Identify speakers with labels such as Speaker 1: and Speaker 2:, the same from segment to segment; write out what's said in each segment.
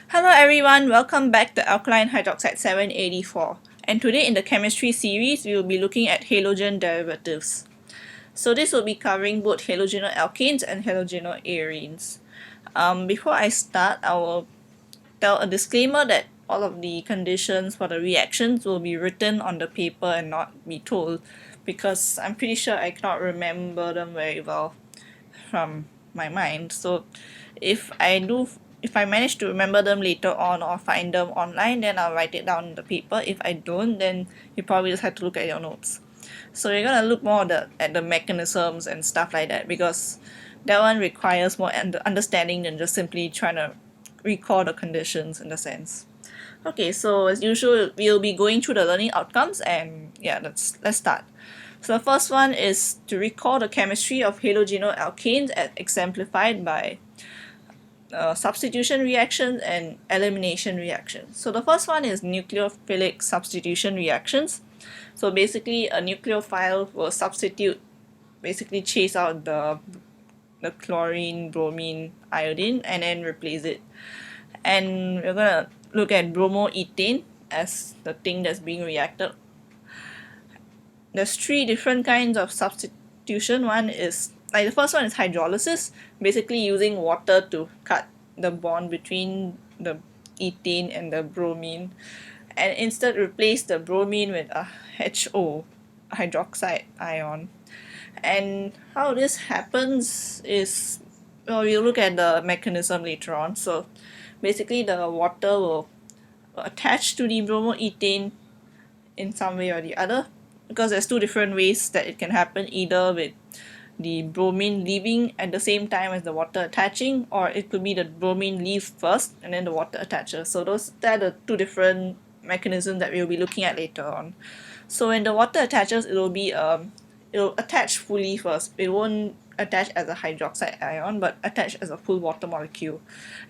Speaker 1: Hello everyone, welcome back to alkaline hydroxide 784. And today in the chemistry series, we will be looking at halogen derivatives. So this will be covering both halogenal alkanes and halogenal arenes. Before I start, I will tell a disclaimer that all of the conditions for the reactions will be written on the paper and not be told, because I'm pretty sure I cannot remember them very well from my mind. So if I manage to remember them later on or find them online, then I'll write it down in the paper. If I don't, then you probably just have to look at your notes. So you're gonna look more at the mechanisms and stuff like that, because that one requires more understanding than just simply trying to recall the conditions in the sense. Okay, so as usual, we'll be going through the learning outcomes, and yeah, let's start. So the first one is to recall the chemistry of halogenal alkanes as exemplified by substitution reactions and elimination reactions. So the first one is nucleophilic substitution reactions. So basically a nucleophile will basically chase out the chlorine, bromine, iodine, and then replace it. And we're gonna look at bromoethane as the thing that's being reacted. There's three different kinds of substitution. One is, like, the first one is hydrolysis, basically using water to cut the bond between the ethane and the bromine, and instead replace the bromine with a HO, hydroxide ion. And how this happens is, well, we'll look at the mechanism later on. So basically the water will attach to the bromoethane in some way or the other, because there's two different ways that it can happen, either with the bromine leaving at the same time as the water attaching, or it could be the bromine leaves first and then the water attaches. So that are the two different mechanisms that we'll be looking at later on. So when the water attaches, it'll attach fully first. It won't attach as a hydroxide ion, but attach as a full water molecule.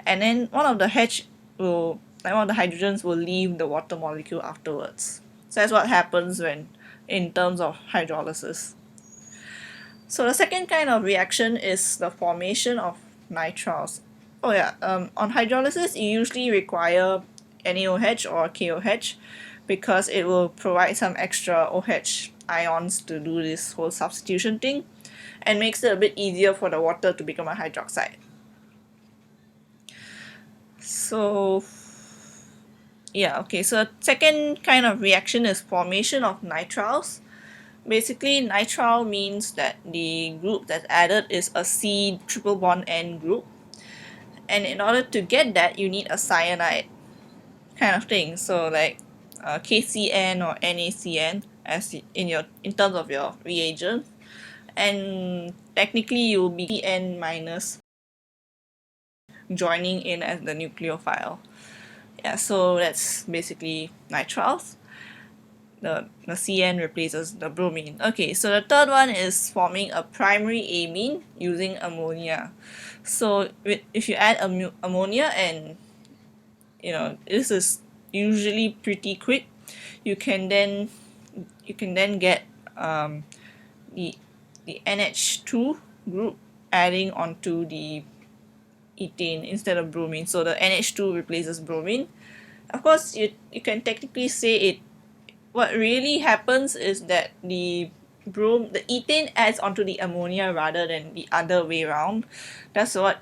Speaker 1: And then one of the hydrogens will leave the water molecule afterwards. So that's what happens when in terms of hydrolysis. So the second kind of reaction is the formation of nitriles. Oh yeah, on hydrolysis you usually require NaOH or KOH, because it will provide some extra OH ions to do this whole substitution thing, and makes it a bit easier for the water to become a hydroxide. So yeah, okay, so second kind of reaction is formation of nitriles. Basically, nitrile means that the group that's added is a C triple bond N group, and in order to get that, you need a cyanide kind of thing. So like KCN or NaCN as in terms of your reagent, and technically you will be N minus joining in as the nucleophile. Yeah, so that's basically nitriles. The CN replaces the bromine. Okay, so the third one is forming a primary amine using ammonia. So if you add ammonia, and this is usually pretty quick, you can then get the NH2 group adding onto the ethane instead of bromine. So the NH2 replaces bromine. Of course, you can technically say it. What really happens is that the ethane adds onto the ammonia rather than the other way around. That's what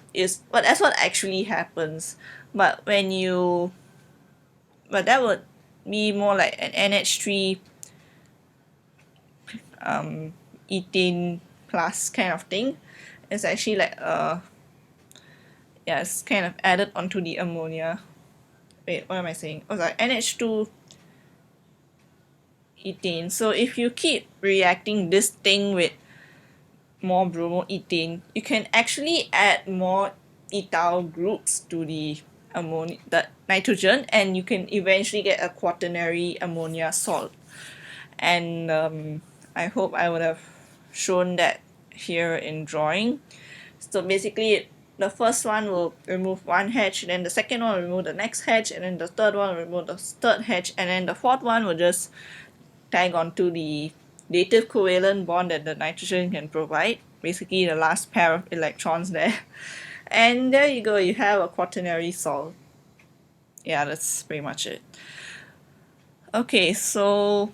Speaker 1: actually happens. But that would be more like an NH3 ethane plus kind of thing. It's actually like it's kind of added onto the ammonia. Wait, what am I saying? Oh, sorry, NH2 ethane. So if you keep reacting this thing with more bromoethane, you can actually add more ethyl groups to the nitrogen, and you can eventually get a quaternary ammonia salt. And I hope I would have shown that here in drawing. So basically the first one will remove one H, then the second one will remove the next H, and then the third one will remove the third H, and then the fourth one will just tag onto the dative covalent bond that the nitrogen can provide, basically the last pair of electrons there. And there you go, you have a quaternary salt. yeah, that's pretty much it. Okay, so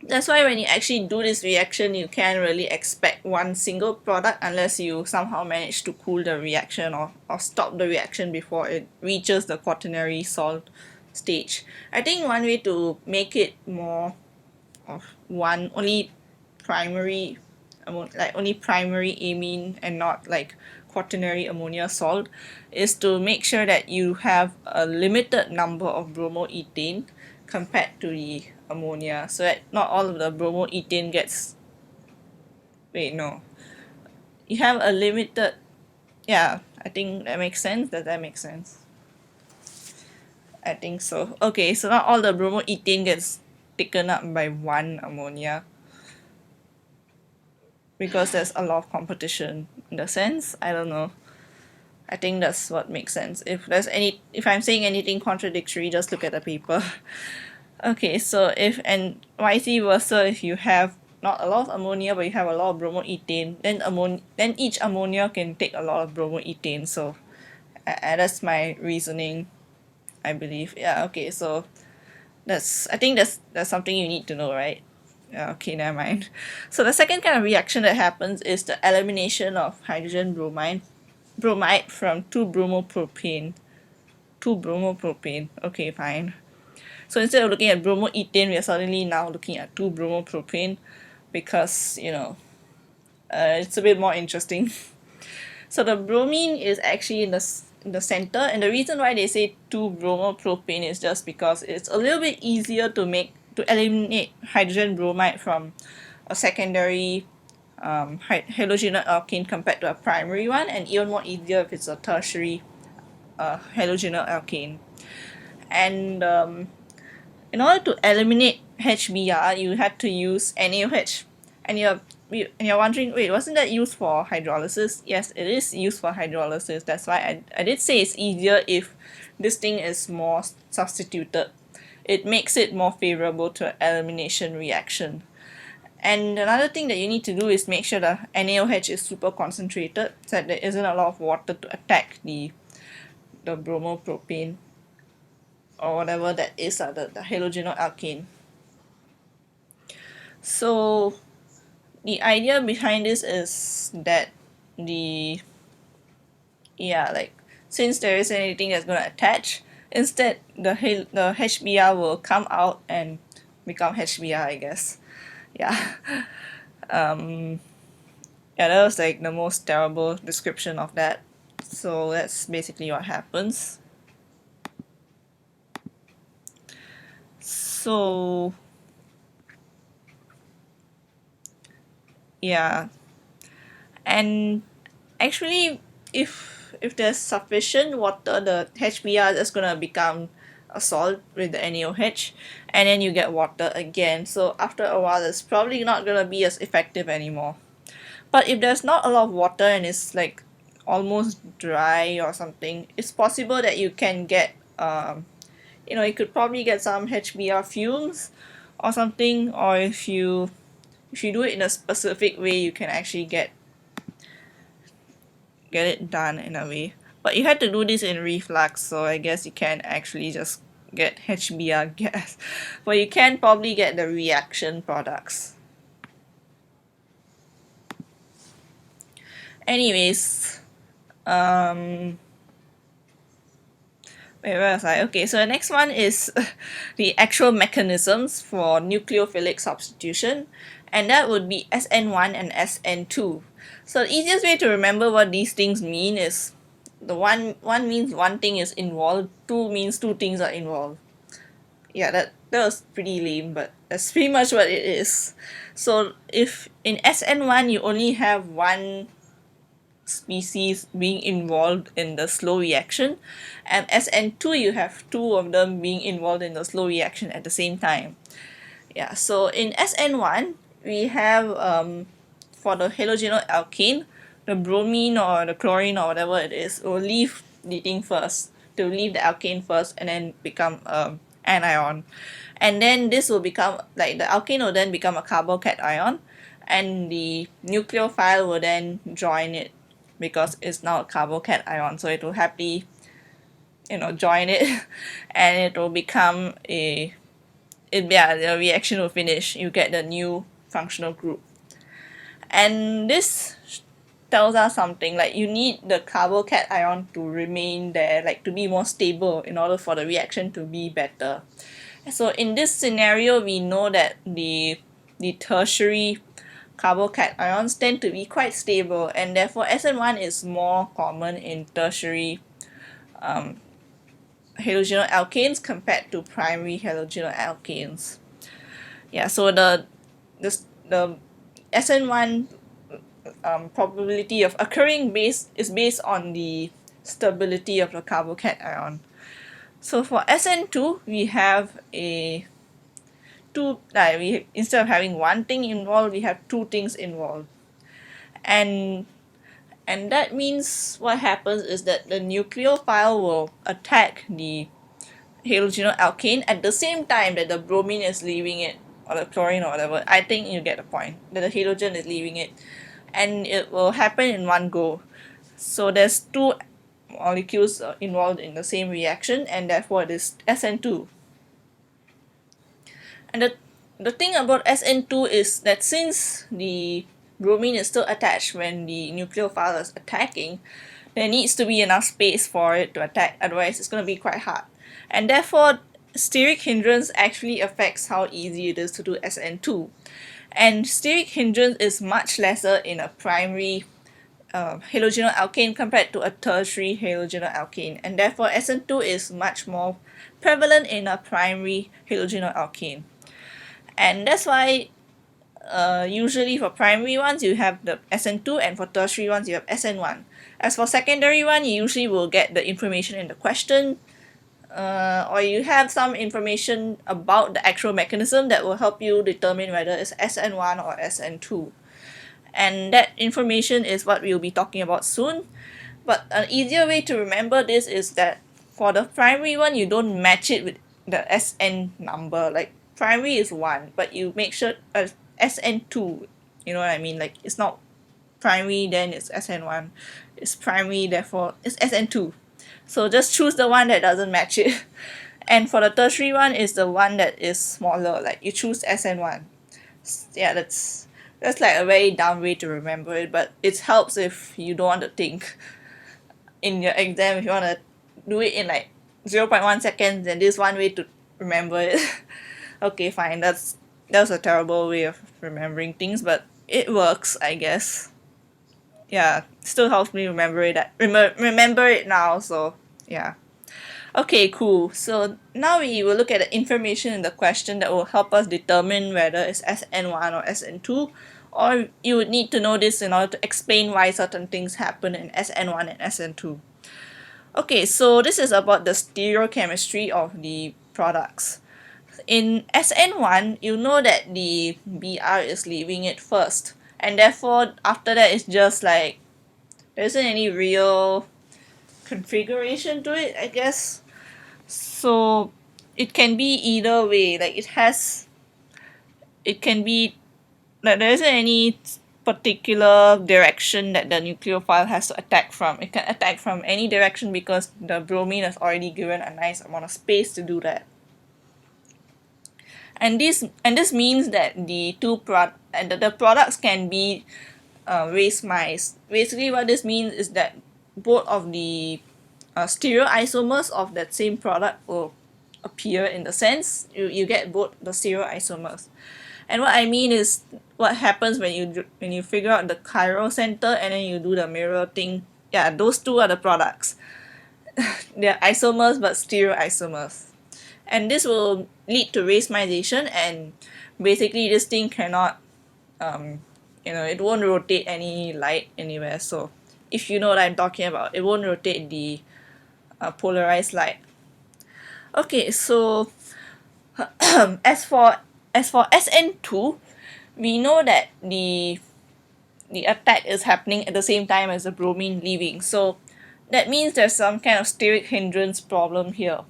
Speaker 1: that's why when you actually do this reaction, you can't really expect one single product unless you somehow manage to cool the reaction or stop the reaction before it reaches the quaternary salt stage. I think one way to make it more of one only primary like only primary amine and not like quaternary ammonia salt is to make sure that you have a limited number of bromoethane compared to the ammonia, so that not all of the bromoethane gets, wait, no, you have a limited, yeah, I think that makes sense. Does that make sense? I think so. Okay, so not all the bromoethane gets taken up by one ammonia because there's a lot of competition in the sense. I don't know. I think that's what makes sense. If I'm saying anything contradictory, just look at the paper. Okay, so if and vice versa, if you have not a lot of ammonia but you have a lot of bromoethane, then each ammonia can take a lot of bromoethane. So that's my reasoning, I believe. Yeah, okay, so I think that's something you need to know, right? Yeah, okay, never mind. So the second kind of reaction that happens is the elimination of hydrogen bromide from 2-bromopropane. 2-bromopropane. Okay, fine. So instead of looking at bromoethane, we are suddenly now looking at 2-bromopropane because, it's a bit more interesting. So the bromine is actually in the center, and the reason why they say 2-bromopropane is just because it's a little bit easier to eliminate hydrogen bromide from a secondary halogenate alkane compared to a primary one, and even more easier if it's a tertiary halogenate alkane. And in order to eliminate HBr, you had to use NaOH. And you're wondering, wait, wasn't that used for hydrolysis? Yes, it is used for hydrolysis. That's why I did say it's easier if this thing is more substituted. It makes it more favorable to elimination reaction. And another thing that you need to do is make sure the NaOH is super concentrated so that there isn't a lot of water to attack the bromopropane or whatever that is, the halogenate alkane. So the idea behind this is that the yeah, like, since there isn't anything that's gonna attach, instead the HBr will come out and become HBr, I guess. Yeah. um yeah, that was like the most terrible description of that. So that's basically what happens. So yeah, and actually, if there's sufficient water, the HBr is gonna become a salt with the NaOH, and then you get water again. So after a while, it's probably not gonna be as effective anymore. But if there's not a lot of water and it's like almost dry or something, it's possible that you can get you could probably get some HBr fumes or something, or if you do it in a specific way, you can actually get it done in a way. But you had to do this in reflux, so I guess you can't actually just get HBr gas. But you can probably get the reaction products. Anyways, where was I? Okay, so the next one is the actual mechanisms for nucleophilic substitution, and that would be Sn1 and Sn2. So the easiest way to remember what these things mean is the one means one thing is involved, two means two things are involved. Yeah, that was pretty lame, but that's pretty much what it is. So if in Sn1 you only have one species being involved in the slow reaction, and Sn2 you have two of them being involved in the slow reaction at the same time. Yeah, so in Sn1 we have for the halogenate alkane, the bromine or the chlorine or whatever it is will leave the thing first, to leave the alkane first and then become anion, and then this will become like the alkane will then become a carbocation, and the nucleophile will then join it because it's now a carbocation, so it will happily join it, and it will become the reaction will finish. You get the new functional group, and this tells us something like you need the carbocation to remain there, like to be more stable in order for the reaction to be better. So in this scenario, we know that the tertiary carbocations tend to be quite stable, and therefore Sn1 is more common in tertiary halogenal alkanes compared to primary halogenal alkanes. Yeah, so the Sn1 probability of occurring is based on the stability of the carbocation. So for Sn2, we have instead of having one thing involved, we have two things involved, and that means what happens is that the nucleophile will attack the halogenal alkane at the same time that the bromine is leaving it, or the chlorine or whatever. I think you get the point, that the halogen is leaving it, and it will happen in one go. So there's two molecules involved in the same reaction, and therefore it is Sn2. And the thing about Sn2 is that since the bromine is still attached when the nucleophile is attacking, there needs to be enough space for it to attack, otherwise it's going to be quite hard. And therefore, steric hindrance actually affects how easy it is to do Sn2. And steric hindrance is much lesser in a primary halogenal alkane compared to a tertiary halogenal alkane, and therefore Sn2 is much more prevalent in a primary halogenal alkane. And that's why usually for primary ones you have the Sn2, and for tertiary ones you have Sn1. As for secondary one, you usually will get the information in the question, or you have some information about the actual mechanism that will help you determine whether it's Sn1 or Sn2. And that information is what we'll be talking about soon. But an easier way to remember this is that for the primary one, you don't match it with the Sn number. Like primary is 1, but you make sure Sn2, you know what I mean? Like it's not primary then it's Sn1, it's primary therefore it's Sn2. So just choose the one that doesn't match it. And for the tertiary one is the one that is smaller, like you choose Sn1. Yeah, that's like a very dumb way to remember it, but it helps if you don't want to think in your exam. If you want to do it in like 0.1 seconds, then this is one way to remember it. Okay, fine, that was a terrible way of remembering things, but it works, I guess. Yeah, still helps me remember it remember it now, so yeah. Okay, cool. So now we will look at the information in the question that will help us determine whether it's Sn1 or Sn2, or you would need to know this in order to explain why certain things happen in Sn1 and Sn2. Okay, so this is about the stereochemistry of the products. In Sn1, you know that the Br is leaving it first, and therefore after that it's just like there isn't any real configuration to it, I guess. So it can be either way, like it can be like there isn't any particular direction that the nucleophile has to attack from. It can attack from any direction because the bromine has already given a nice amount of space to do that. And this means that the products can be race-mized. Basically what this means is that both of the stereoisomers of that same product will appear. In the sense you get both the stereoisomers. And what I mean is what happens when you figure out the chiral center and then you do the mirror thing. Yeah, those two are the products. They're isomers but stereoisomers. And this will lead to racemization, and basically this thing cannot it won't rotate any light anywhere. So if you know what I'm talking about, it won't rotate the polarized light. Okay, so as for Sn2, we know that the attack is happening at the same time as the bromine leaving. So that means there's some kind of steric hindrance problem here.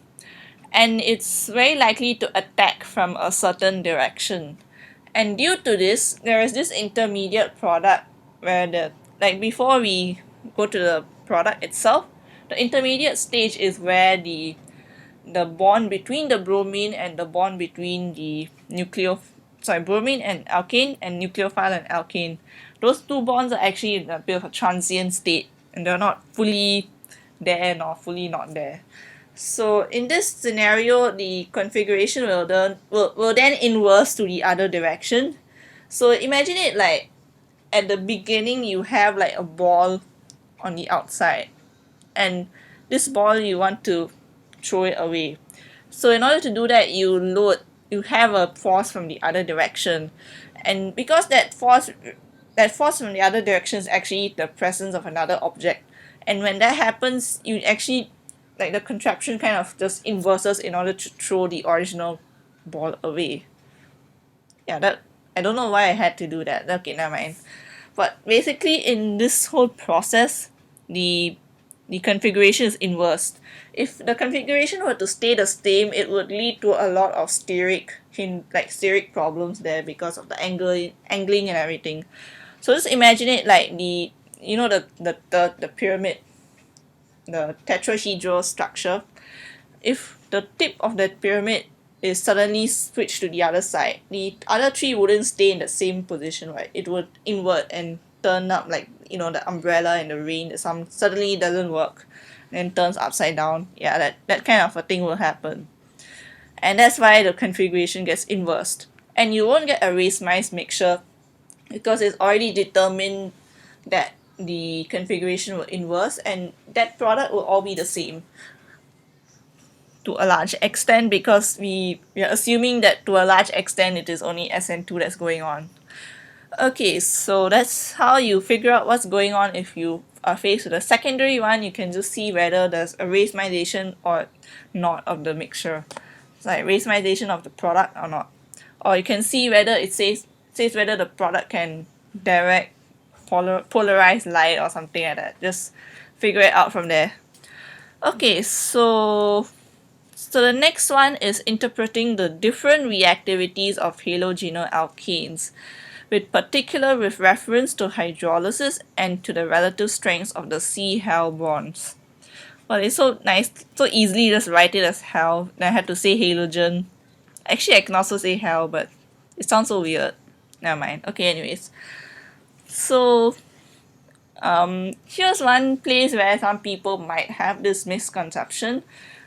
Speaker 1: And it's very likely to attack from a certain direction. And due to this, there is this intermediate product where before we go to the product itself, The intermediate stage is where the bond between the bromine and the bond between the bromine and alkane and nucleophile and alkane. Those two bonds are actually in a bit of a transient state and they're not fully there nor fully not there. So in this scenario, the configuration will then inverse to the other direction. So imagine it like at the beginning you have like a ball on the outside, and this ball you want to throw it away. So in order to do that, you have a force from the other direction, and because that force from the other direction is actually the presence of another object, and when that happens, you actually like the contraption kind of just inverses in order to throw the original ball away. Yeah, that I don't know why I had to do that. Okay, never mind. But basically, in this whole process, the configuration is inversed. If the configuration were to stay the same, it would lead to a lot of steric problems there because of the angling and everything. So just imagine it like the pyramid, the tetrahedral structure. If the tip of that pyramid is suddenly switched to the other side, the other three wouldn't stay in the same position, right? It would invert and turn up like the umbrella in the rain. That some suddenly doesn't work and turns upside down. Yeah, that kind of a thing will happen, and that's why the configuration gets inversed. And you won't get a race-mice mixture because it's already determined that the configuration will inverse, and that product will all be the same to a large extent, because we are assuming that to a large extent it is only Sn2 that's going on. Okay, so that's how you figure out what's going on. If you are faced with a secondary one, you can just see whether there's a racemization or not of the mixture. It's like racemization of the product or not. Or you can see whether it says whether the product can direct polarized light or something like that. Just figure it out from there. Okay, so the next one is interpreting the different reactivities of halogenal alkanes, with reference to hydrolysis and to the relative strengths of the C-Hal bonds. Well, it's so nice, so easily just write it as Hal. Then I had to say halogen. Actually, I can also say Hal, but it sounds so weird. Never mind. Okay, anyways. So, here's one place where some people might have this misconception.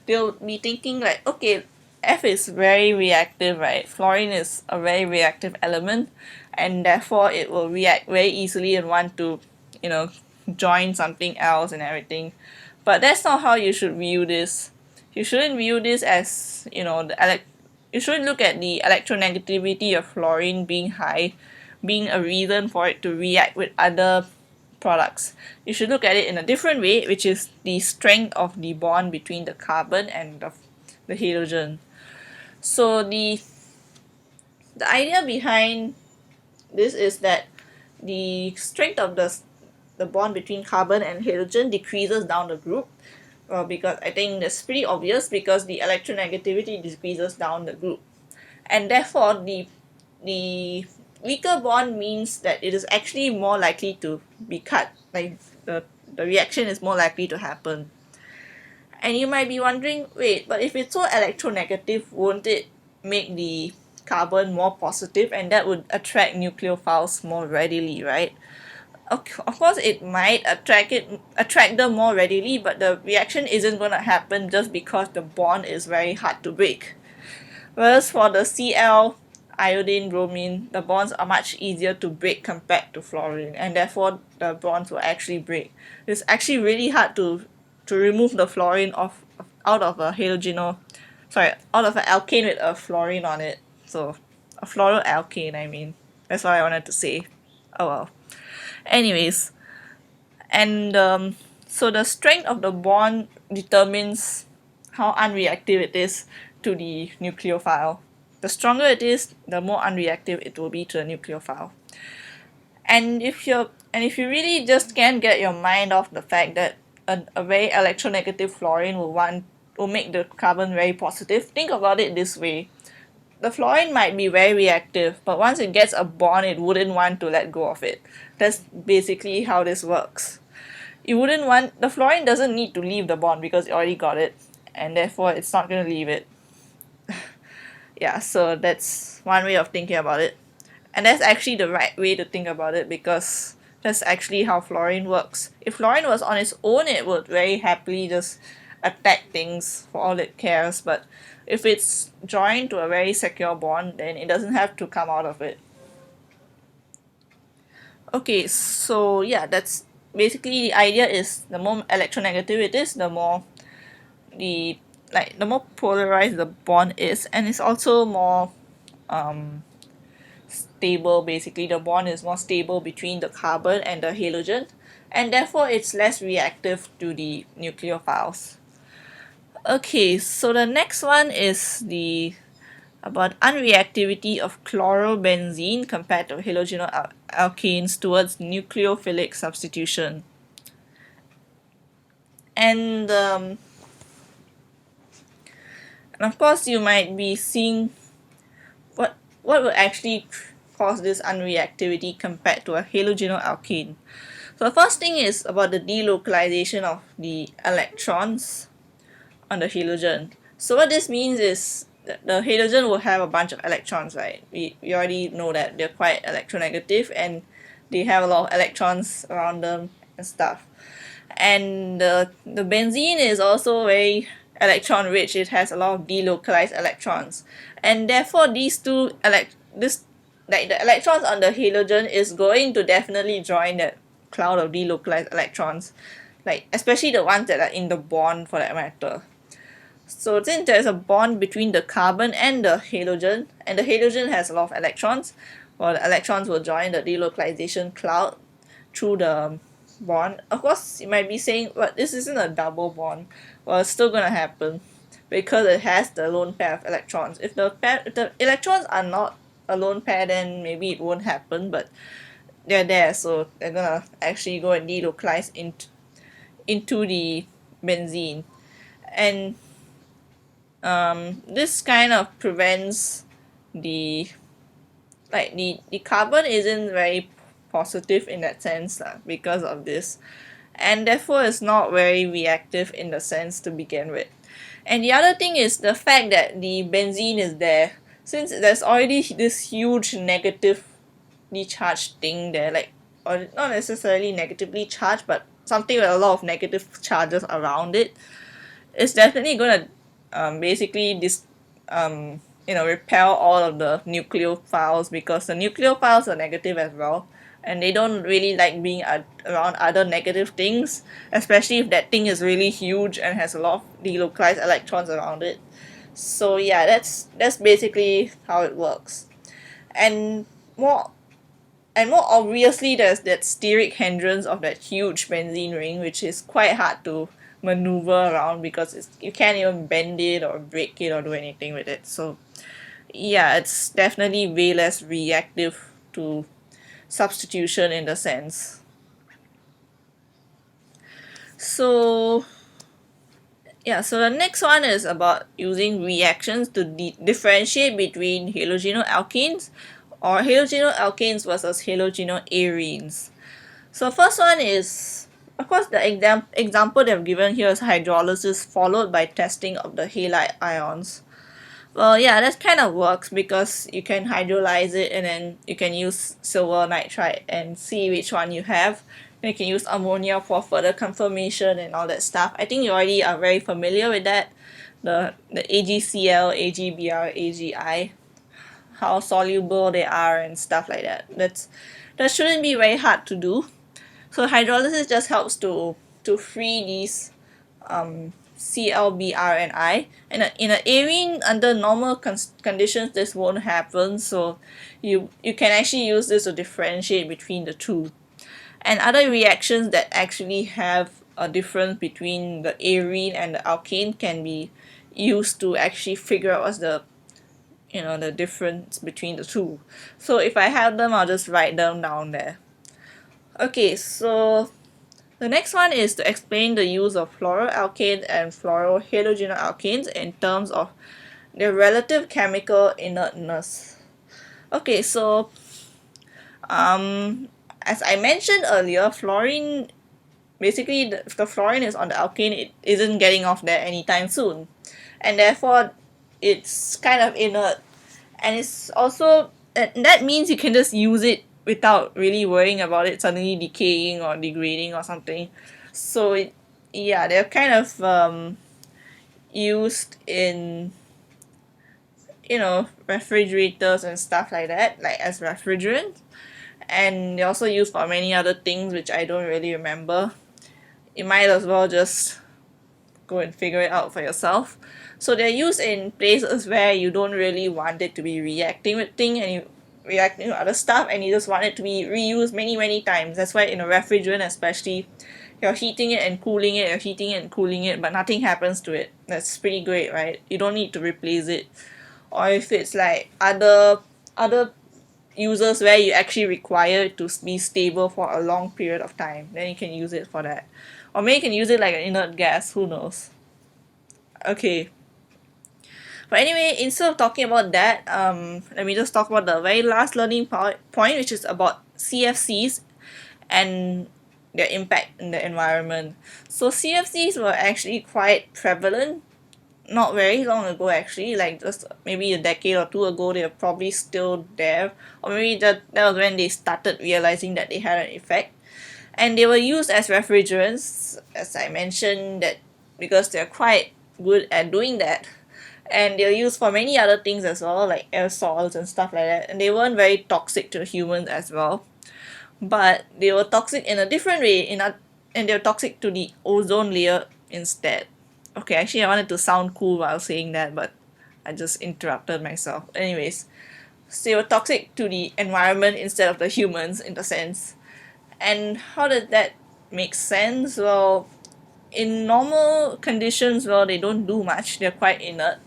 Speaker 1: They'll be thinking like, okay, F is very reactive, right? Fluorine is a very reactive element, and therefore it will react very easily and want to, join something else and everything. But that's not how you should view this. You shouldn't view this as, you shouldn't look at the electronegativity of fluorine being high, being a reason for it to react with other products. You should look at it in a different way, which is the strength of the bond between the carbon and the halogen. So the idea behind this is that the strength of the bond between carbon and halogen decreases down the group, because I think that's pretty obvious, because the electronegativity decreases down the group, and therefore the weaker bond means that it is actually more likely to be cut, like the reaction is more likely to happen. And you might be wondering, wait, but if it's so electronegative, won't it make the carbon more positive, and that would attract nucleophiles more readily, right? Of course it might attract them more readily, but the reaction isn't going to happen just because the bond is very hard to break. Whereas for the Cl, iodine, bromine, the bonds are much easier to break compared to fluorine, and therefore the bonds will actually break. It's actually really hard to remove the fluorine out of an alkane with a fluorine on it. So a fluoroalkane, I mean. That's what I wanted to say. Oh well. Anyways, and so the strength of the bond determines how unreactive it is to the nucleophile. The stronger it is, the more unreactive it will be to the nucleophile. And if you really just can't get your mind off the fact that a very electronegative fluorine will make the carbon very positive, think about it this way. The fluorine might be very reactive, but once it gets a bond, it wouldn't want to let go of it. That's basically how this works. you wouldn't want, the fluorine doesn't need to leave the bond because it already got it, and therefore it's not going to leave it. Yeah, so that's one way of thinking about it. And that's actually the right way to think about it, because that's actually how fluorine works. If fluorine was on its own, it would very happily just attack things for all it cares, but if it's joined to a very secure bond, then it doesn't have to come out of it. Okay, so yeah, that's basically the idea. Is the more electronegative it is, the more the more polarized the bond is, and it's also more stable. Basically, the bond is more stable between the carbon and the halogen, and therefore it's less reactive to the nucleophiles. Okay, so the next one is the about unreactivity of chlorobenzene compared to halogenal alkanes towards nucleophilic substitution. And of course, you might be seeing what will actually cause this unreactivity compared to a halogenal alkane. So the first thing is about the delocalization of the electrons on the halogen. So what this means is that the halogen will have a bunch of electrons, right? We already know that they're quite electronegative and they have a lot of electrons around them and stuff. And the benzene is also very electron rich. It has a lot of delocalized electrons, and therefore these two the electrons on the halogen is going to definitely join that cloud of delocalized electrons, like especially the ones that are in the bond for that matter. So since there's a bond between the carbon and the halogen has a lot of electrons, well, the electrons will join the delocalization cloud through the bond. Of course, you might be saying, but this isn't a double bond. Well, it's still gonna happen because it has the lone pair of electrons. If the electrons are not a lone pair, then maybe it won't happen, but they're there, so they're gonna actually go and delocalize into the benzene. And this kind of prevents the the carbon isn't very positive in that sense because of this, and therefore it's not very reactive in the sense to begin with. And the other thing is the fact that the benzene is there, since there's already this huge negatively charged thing there, like, or not necessarily negatively charged, but something with a lot of negative charges around it. It's definitely gonna basically repel all of the nucleophiles, because the nucleophiles are negative as well, and they don't really like being around other negative things, especially if that thing is really huge and has a lot of delocalized electrons around it. So yeah, that's basically how it works. And more more obviously, there's that steric hindrance of that huge benzene ring, which is quite hard to maneuver around because you can't even bend it or break it or do anything with it. So yeah, it's definitely way less reactive to substitution in the sense. So yeah, so the next one is about using reactions to differentiate between halogenal alkanes or halogenal alkanes versus halogenal arenes. So first one is, of course, the example they've given here is hydrolysis followed by testing of the halide ions. Well, yeah, that kind of works because you can hydrolyze it and then you can use silver nitride and see which one you have. And you can use ammonia for further confirmation and all that stuff. I think you already are very familiar with that. The AgCl, AgBr, AgI, how soluble they are and stuff like that. That shouldn't be very hard to do. So hydrolysis just helps to free these Cl, Br, and I. And in an arene, under normal conditions, this won't happen. So you can actually use this to differentiate between the two. And other reactions that actually have a difference between the arene and the alkane can be used to actually figure out what's the the difference between the two. So if I have them, I'll just write them down there. Okay, so the next one is to explain the use of fluoroalkanes and fluorohalogenal alkanes in terms of their relative chemical inertness. Okay, so as I mentioned earlier, fluorine basically if the fluorine is on the alkane, it isn't getting off there anytime soon, and therefore it's kind of inert, and it's also that means you can just use it without really worrying about it suddenly decaying or degrading or something. So yeah, they're kind of used in, refrigerators and stuff like that, like as refrigerant, and they're also used for many other things which I don't really remember. You might as well just go and figure it out for yourself. So they're used in places where you don't really want it to be reacting with things, and you reacting with other stuff, and you just want it to be reused many times. That's why in a refrigerant especially, you're heating it and cooling it, you're heating it and cooling it, but nothing happens to it. That's pretty great, right? You don't need to replace it. Or if it's like other users where you actually require it to be stable for a long period of time, then you can use it for that. Or maybe you can use it like an inert gas, who knows. Okay. But anyway, instead of talking about that, let me just talk about the very last learning point, which is about CFCs and their impact in the environment. So CFCs were actually quite prevalent not very long ago, actually, like just maybe a decade or two ago. They were probably still there, or maybe that was when they started realizing that they had an effect, and they were used as refrigerants, as I mentioned, that because they're quite good at doing that, and they're used for many other things as well, like aerosols and stuff like that, and they weren't very toxic to humans as well, but they were toxic in a different way, and they were toxic to the ozone layer instead. Okay, actually I wanted to sound cool while saying that, but I just interrupted myself. Anyways, so they were toxic to the environment instead of the humans in the sense. And how did that make sense? Well, in normal conditions, well, they don't do much, they're quite inert.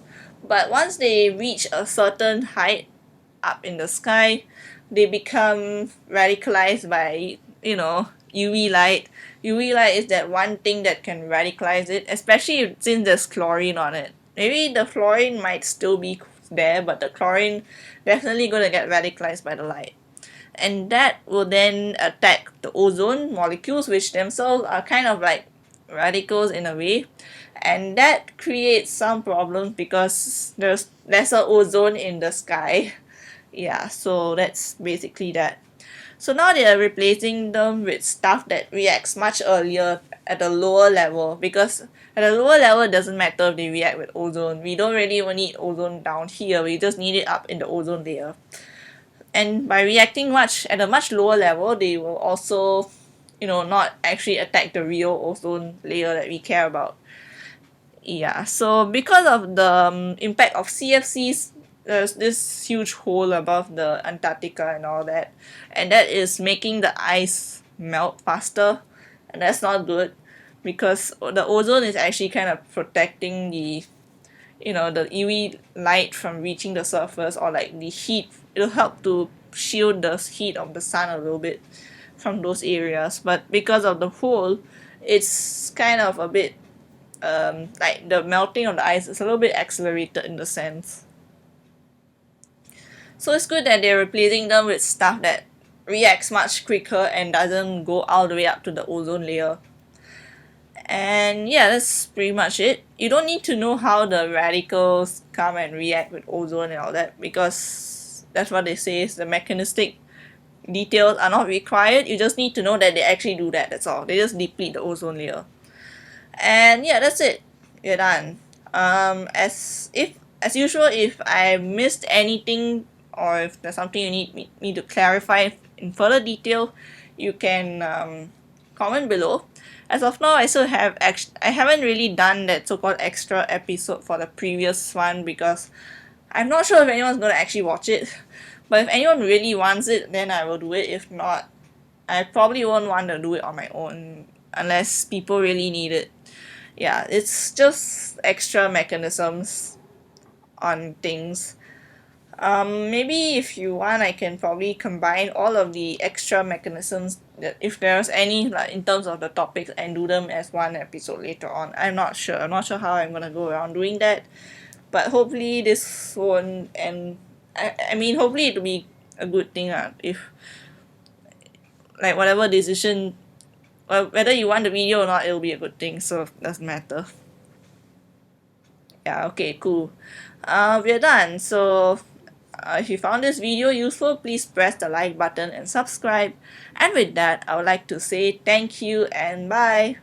Speaker 1: But once they reach a certain height up in the sky, they become radicalized by, UV light. UV light is that one thing that can radicalize it, especially since there's chlorine on it. Maybe the fluorine might still be there, but the chlorine definitely gonna get radicalized by the light. And that will then attack the ozone molecules, which themselves are kind of like radicals in a way, and that creates some problems because there's lesser ozone in the sky. Yeah, so that's basically that. So now they are replacing them with stuff that reacts much earlier at a lower level, because at a lower level it doesn't matter if they react with ozone. We don't really need ozone down here, we just need it up in the ozone layer. And by reacting at a much lower level, they will also, not actually attack the real ozone layer that we care about. Yeah, so because of the impact of CFCs, there's this huge hole above the Antarctica and all that, and that is making the ice melt faster, and that's not good because the ozone is actually kind of protecting the UV light from reaching the surface, or like the heat. It'll help to shield the heat of the sun a little bit from those areas, but because of the hole, it's kind of a bit like the melting of the ice is a little bit accelerated in the sense. So it's good that they're replacing them with stuff that reacts much quicker and doesn't go all the way up to the ozone layer. And yeah, that's pretty much it. You don't need to know how the radicals come and react with ozone and all that, because that's what they say is the mechanistic details are not required. You just need to know that they actually do that, that's all. They just deplete the ozone layer. And yeah, that's it. You're done. As usual, if I missed anything or if there's something you need me to clarify in further detail, you can comment below. As of now, I haven't really done that so-called extra episode for the previous one because I'm not sure if anyone's gonna actually watch it. But if anyone really wants it, then I will do it. If not, I probably won't want to do it on my own unless people really need it. Yeah, it's just extra mechanisms on things. Maybe if you want, I can probably combine all of the extra mechanisms that if there's any like in terms of the topics and do them as one episode later on. I'm not sure how I'm gonna go around doing that, but hopefully this won't, and I mean hopefully it'll be a good thing if like whatever decision whether you want the video or not, it'll be a good thing, so it doesn't matter. Yeah, okay, cool. We're done. So if you found this video useful, please press the like button and subscribe. And with that, I would like to say thank you and bye.